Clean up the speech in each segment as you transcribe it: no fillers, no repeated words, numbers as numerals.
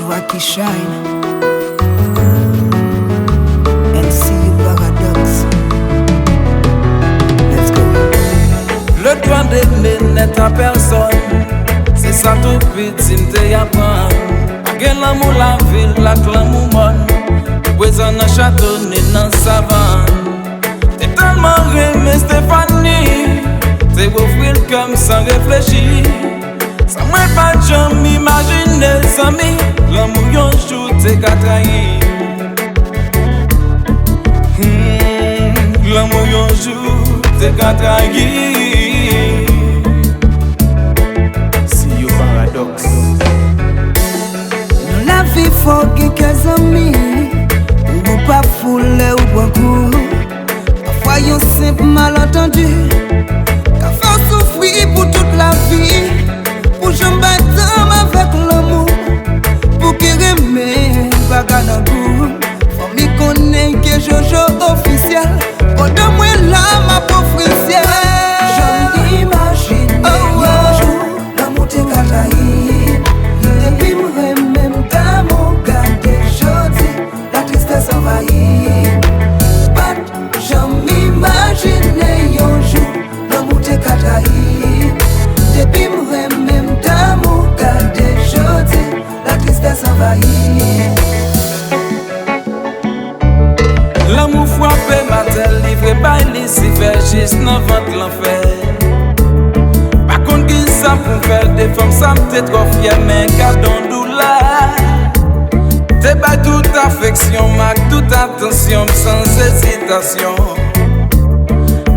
joie qui shine. And Ciyou paradoxe. Let's go. Le droit d'aimer n'est à personne. C'est ça tout petit m'te apprend. Gen l'amour la ville, la Lanmou mon. Présent dans château, né dans savane. T'es tellement aimé Stéphanie. T'es offrir comme sans réfléchir. Ça m'a pas jamais imaginé, amis. L'amour yon jour t'es qu'à trahir. L'amour yon jour t'es qu'à trahir. Ciyou paradoxe. Dans la vie, faut quelques amis. Ou pas foulé ou beaucoup. Parfois, yon simple malentendu. Qu'a fait souffrir pour toute la vie. Pour j'en bâtard avec l'amour. Pour qu'il remet pas qu'à d'un goût. Faut m'y connaître que Jojo officiel. Pendant moi là, ma pauvre ciel. J'en imagine un jour, l'amour t'es qu'à trahir. Depuis moi même dans mon garde jodi, la tristesse envahit. But j'en imagine un jour, l'amour t'es qu'à trahir. Depuis moi même dans mon garde jodi, la tristesse envahit. L'amour frappé ma tête, livré par l'ici, fait juste dans ventre l'enfer. Par contre, qui ça pour faire des femmes, ça m'était trop fier, mais gardons douleur. T'es pas toute affection, ma toute attention, sans hésitation.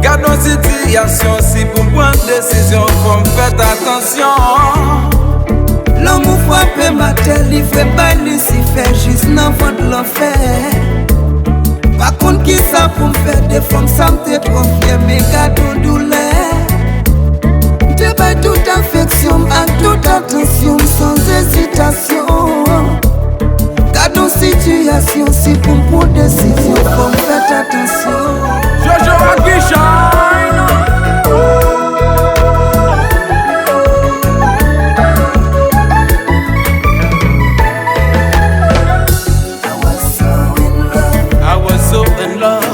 Gardons situation, si pour prendre décision, faut me faire attention. L'amour frappé ma tête, livré par l'ici, fait juste dans ventre l'enfer. Par contre, qui ça pour me faire des femmes, ça m'était trop fier, mais gardons douleur. T'es pas toute affection, à toute attention, sans hésitation. Gardons situation, si pour me prendre décision, faut me faire attention. Jojo qui shine.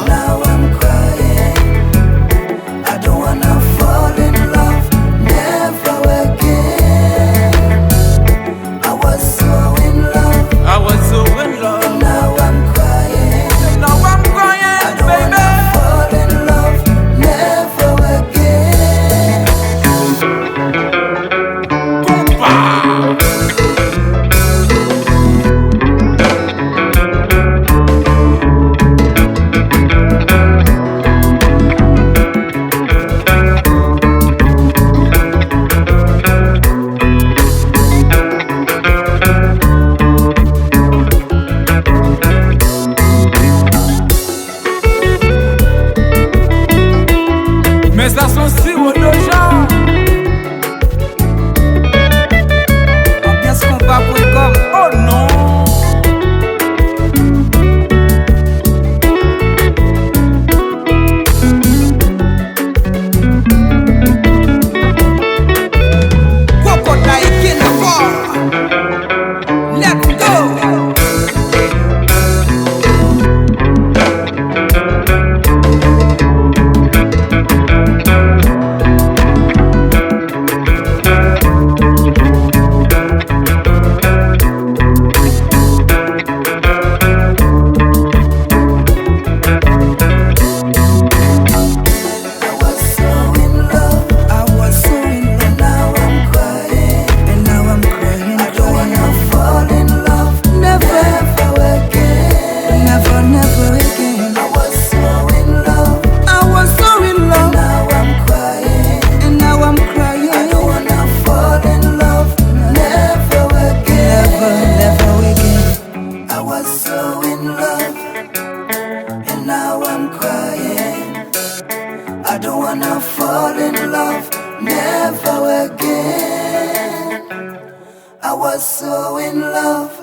Now I'm crying. I don't wanna fall in love, never again. I was so in love. I was so in love. Now I'm crying. Now I'm I crying, don't baby. wanna fall in love, never again. Compa. Mais ça sont si hauts de gens. Ambiancecompa.com. Oh non. Crocodile in the bar. Let's go. I don't wanna fall in love, never again. I was so in love.